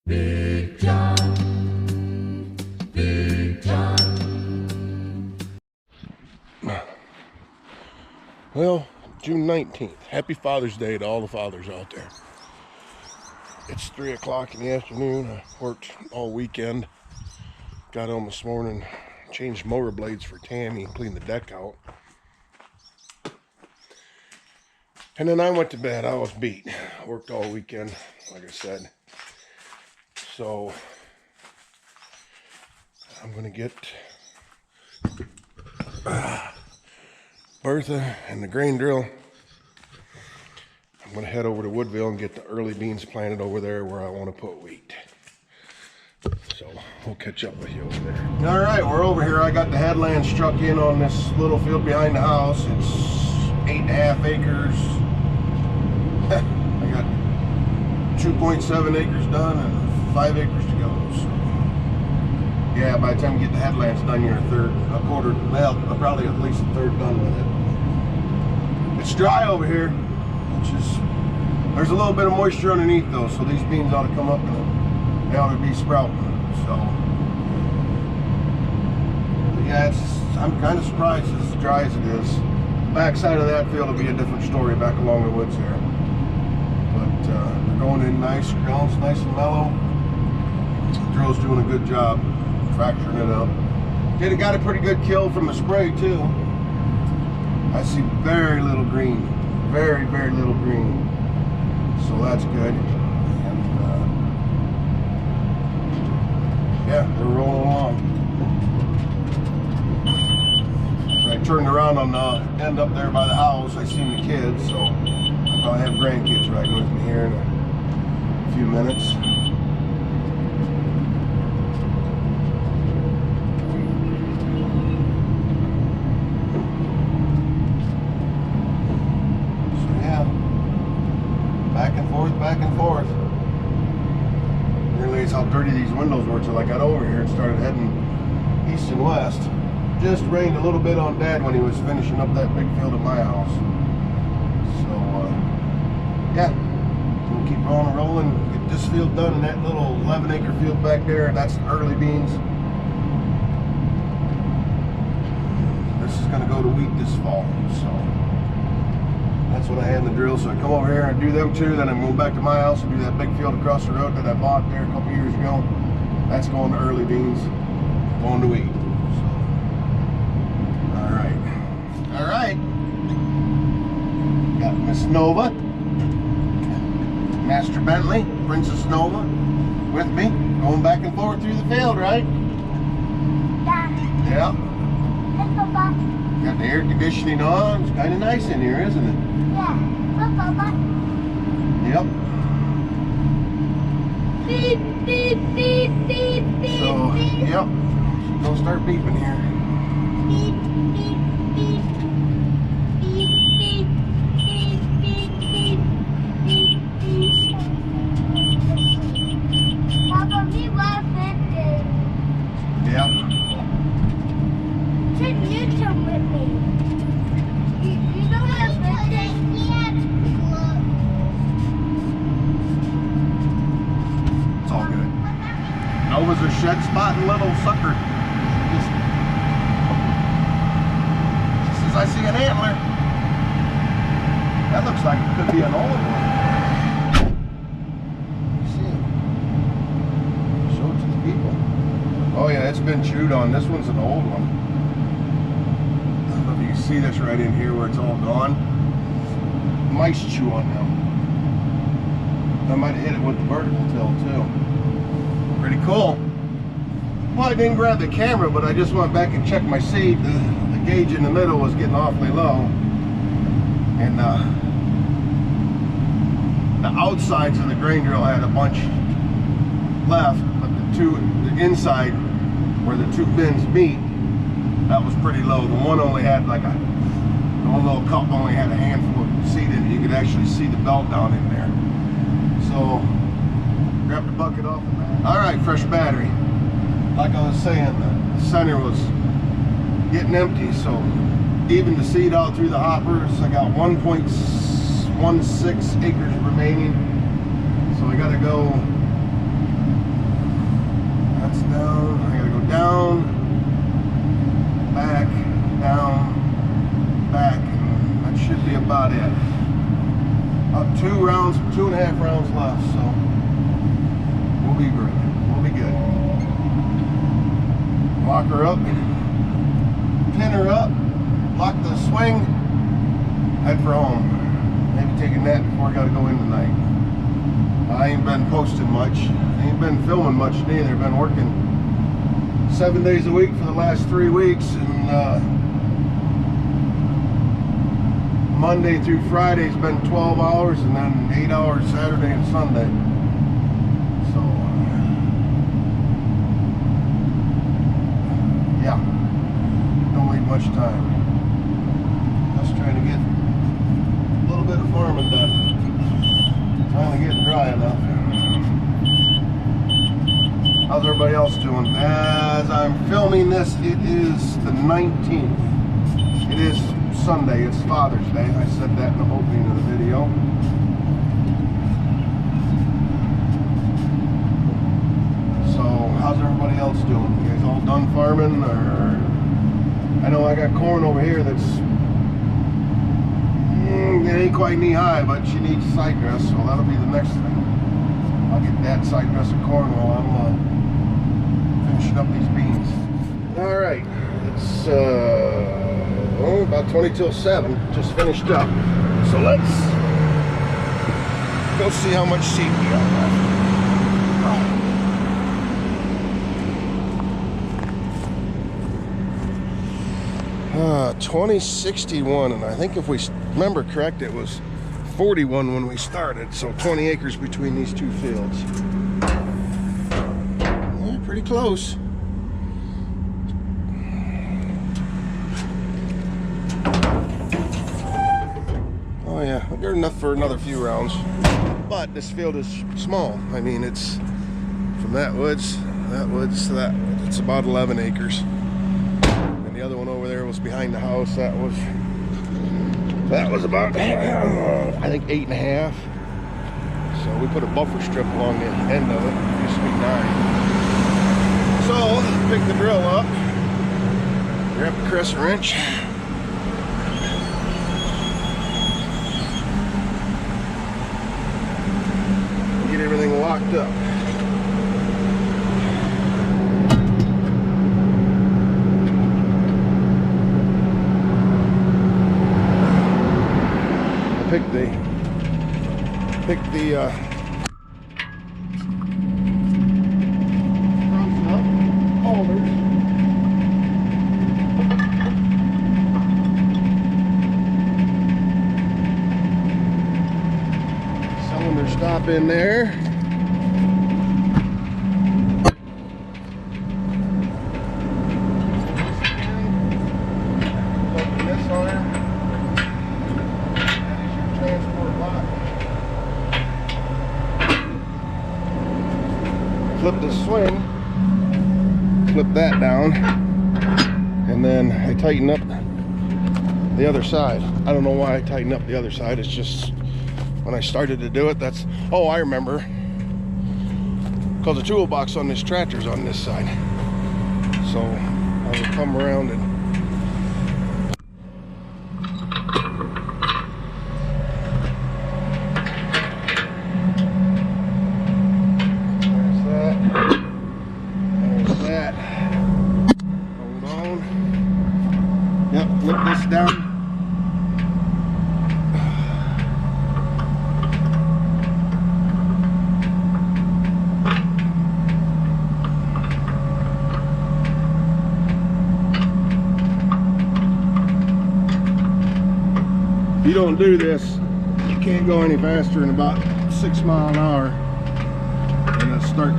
Big John, Big John. Well, June 19th. Happy Father's Day to all the fathers out there. It's 3 o'clock in the afternoon. I worked all weekend. Got home this morning, changed motor blades for Tammy, cleaned the deck out. And then I went to bed. I was beat. Worked all weekend, like I said. So I'm gonna get Bertha and the grain drill. I'm gonna head over to Woodville and get the early beans planted over there where I want to put wheat. So we'll catch up with you over there. All right, we're over here. I got the headland struck in on this little field behind the house. It's 8.5 acres. I got 2.7 acres done and 5 acres to go. So, yeah, by the time you get the headlands done, you're a quarter, well, probably at least a third done with it. It's dry over here, which is, there's a little bit of moisture underneath though, so these beans ought to come up and they ought to be sprouting. So, but yeah, I'm kind of surprised it's as dry as it is. The backside of that field will be a different story back along the woods here. But they're going in nice, ground's nice and mellow. The drill's doing a good job fracturing it up. Got a pretty good kill from the spray too. I see very little green, very little green, so that's good. And yeah, we're rolling along. As I turned around on the end up there by the house, I seen the kids, so I'll probably have grandkids riding with me here in a few minutes. Back and forth. Didn't realize how dirty these windows were till I got over here and started heading east and west. Just rained a little bit on Dad when he was finishing up that big field at my house. So yeah, we'll keep on rolling, get this field done, and that little 11-acre field back there, that's the early beans. This is going to go to wheat this fall, so that's what I had in the drill. So I come over here and do them two, then I'm going back to my house and do that big field across the road that I bought there a couple years ago. That's going to early beans, going to wheat. So, all right. Got Miss Nova, Master Bentley, Princess Nova with me, going back and forth through the field, right? Yeah. Got the air conditioning on. It's kind of nice in here, isn't it? Yeah. Yep. Beep, beep, beep, beep, beep. So, yep. She's gonna start beeping here. Beep, beep, beep. Beep, beep, beep, beep, beep, beep, beep. Papa, we want it. Yep. Can you come with me? You don't have birthday? It's all good. Nova's a shed spotting little sucker. She says, I see an antler. That looks like it could be an old one. See it. Show it to the people. Oh yeah, it's been chewed on. This one's an old one. I don't know if you can see this right in here where it's all gone. Mice chew on them. I might have hit it with the vertical till too. Pretty cool. Well, I didn't grab the camera, but I just went back and checked my seed. The gauge in the middle was getting awfully low. And the outsides of the grain drill had a bunch left, but the inside where the two bins meet, that was pretty low. The one only had the one little cup only had a handful of seed in it. You could actually see the belt down in there. So, grab the bucket off the mat. All right, fresh battery. Like I was saying, the center was getting empty, so even the seed out through the hoppers. I got 1.16 acres remaining, so I got to go lock her up, pin her up, lock the swing, head for home. Maybe take a nap before I gotta go in tonight. I ain't been posting much. I ain't been filming much neither. Been working 7 days a week for the last 3 weeks, and Monday through Friday's been 12 hours, and then 8 hours Saturday and Sunday. So yeah, don't leave much time. Just trying to get a little bit of farming done. Finally getting dry enough. How's everybody else doing? As I'm filming this, it is the 19th. It is Sunday. It's Father's Day. I said that in the opening of the video. So, how's everybody else doing? You guys all done farming? Or I know I got corn over here that's it ain't quite knee high, but she needs side dress, so that'll be the next thing. I'll get that side dress of corn while I'm finishing up these beans. All right, it's about 20 till 7. Just finished up, so let's go see how much seed we got left. 2061, and I think if we remember correct, it was 41 when we started, so 20 acres between these two fields. Yeah, pretty close. Oh yeah, good enough for another few rounds. But this field is small. I mean, it's from that woods to that woods. It's about 11 acres. The other one over there was behind the house. That was about I think 8.5. So we put a buffer strip along the end of it. It used to be 9. So pick the drill up, grab the crescent wrench, and get everything locked up. Pick the fronts up, holders. Cylinder stop in there. Open this arm. Flip the swing, flip that down, and then I tighten up the other side. I don't know why I tighten up the other side. It's just when I started to do it, that's, oh, I remember, because the toolbox on this tractor's on this side. So I would come around and flip this down. If you don't do this, you can't go any faster than about 6 miles an hour, and it'll start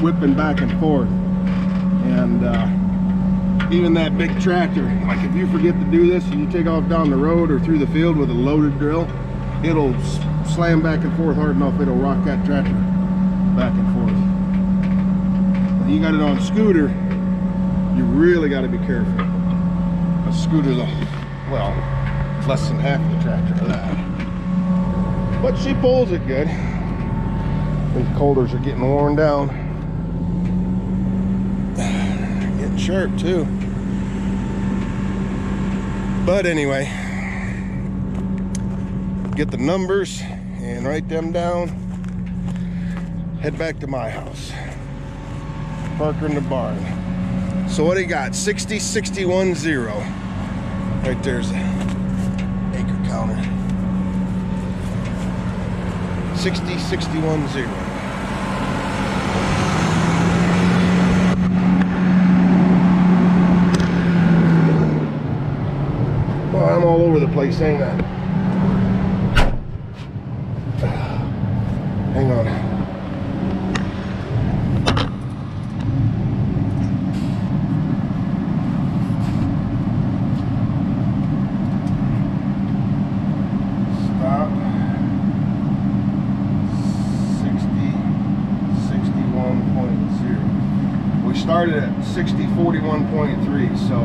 whipping back and forth. And even that big tractor, like if you forget to do this and you take off down the road or through the field with a loaded drill, it'll slam back and forth hard enough, it'll rock that tractor back and forth. When you got it on scooter, you really got to be careful. A scooter's well, less than half the tractor of that. But she pulls it good. These holders are getting worn down. Getting sharp too. But anyway, get the numbers and write them down. Head back to my house. Park her in the barn. So what do you got? 60, 61, 0. Right there's the acre counter. 60, 61, 0. Well, I'm all over the place, ain't I? Hang on. Stop. 60, 61.0. We started at 60, 41.3, so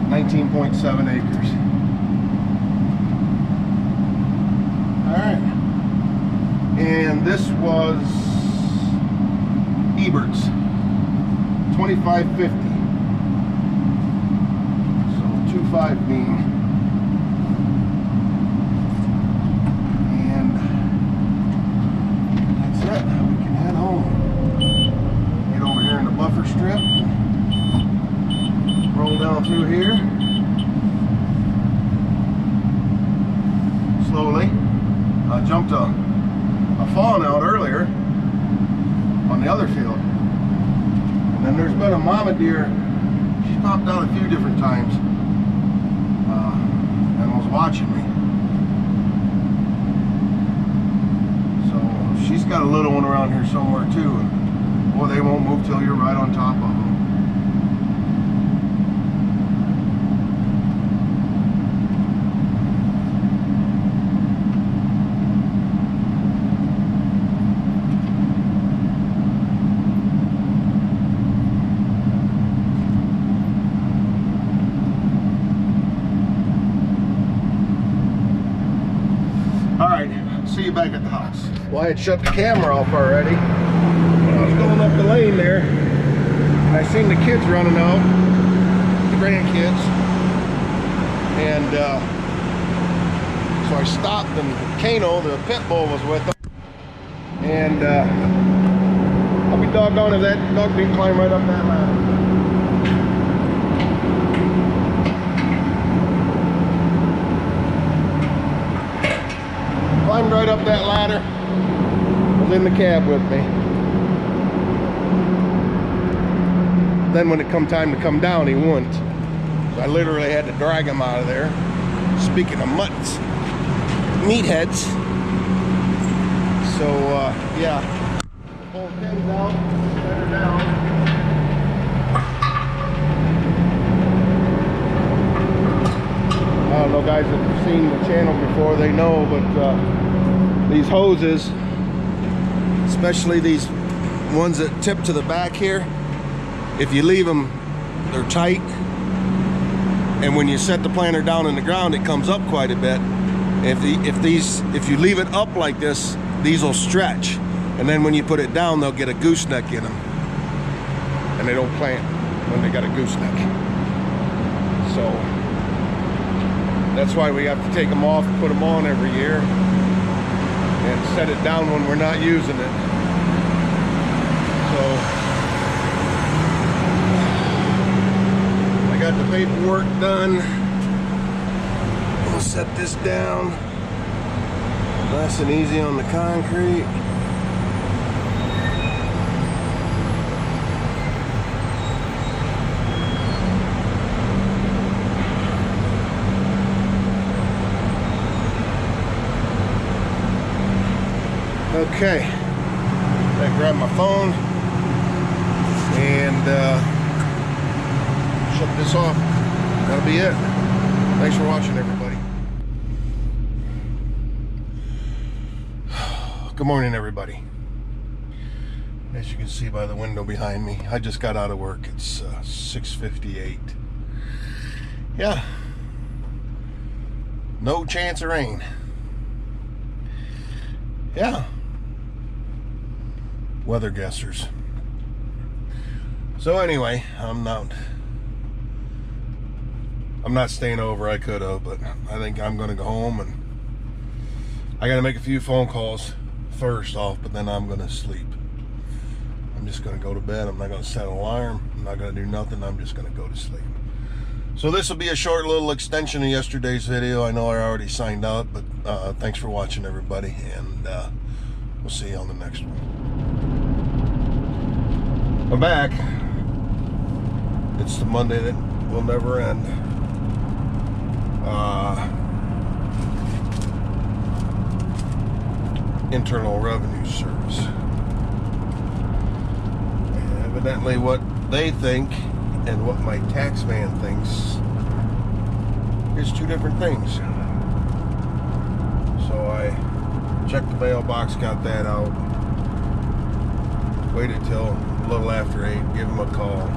19.7 acres. All right. And this was Ebert's 2550. So 25 bean. And that's it. We can head home. Get over here in the buffer strip. Roll down through here. Slowly. I jumped a fawn out earlier on the other field, and then there's been a mama deer. She's popped out a few different times and was watching me. So she's got a little one around here somewhere too, and boy, they won't move till you're right on top of them. See you back at the house. Well, I had shut the camera off already. When I was going up the lane there, and I seen the kids running out, the grandkids, and so I stopped, and Kano, the pit bull, was with them. And I'll be doggone if that dog didn't climb right up that ladder. Climbed right up that ladder, was in the cab with me. Then when it come time to come down, he wouldn't. So I literally had to drag him out of there. Speaking of mutts, meatheads. So yeah, pull pins out, set her down. I don't know, guys that have seen the channel before, they know, but these hoses, especially these ones that tip to the back here, if you leave them, they're tight, and when you set the planter down in the ground, it comes up quite a bit. If you leave it up like this, these will stretch, and then when you put it down, they'll get a gooseneck in them, and they don't plant when they got a gooseneck. So that's why we have to take them off, put them on every year, and set it down when we're not using it. So I got the paperwork done. We'll set this down nice and easy on the concrete. Okay, I grab my phone and shut this off. That'll be it. Thanks for watching, everybody. Good morning, everybody. As you can see by the window behind me, I just got out of work. It's 6:58. Yeah, no chance of rain. Yeah. Weather guessers. So anyway, I'm not staying over. I could have, but I think I'm gonna go home, and I gotta make a few phone calls first off, but then I'm gonna sleep. I'm just going to go to bed. I'm not going to set an alarm. I'm not going to do nothing. I'm just going to go to sleep. So this will be a short little extension of yesterday's video. I know I already signed out, but thanks for watching, everybody, and we'll see you on the next one. I'm back. It's the Monday that will never end. Internal Revenue Service. Evidently what they think and what my tax man thinks is two different things. So I checked the mailbox, got that out, waited till a little after 8, give him a call.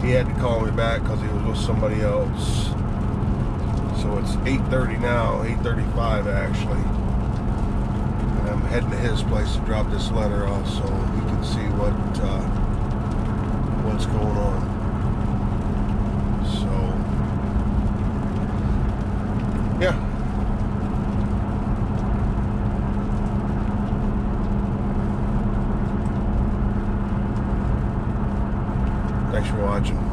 He had to call me back because he was with somebody else. So it's 8:30 now, 8:35 actually. And I'm heading to his place to drop this letter off so he can see what's going on. So, yeah. Thanks for watching.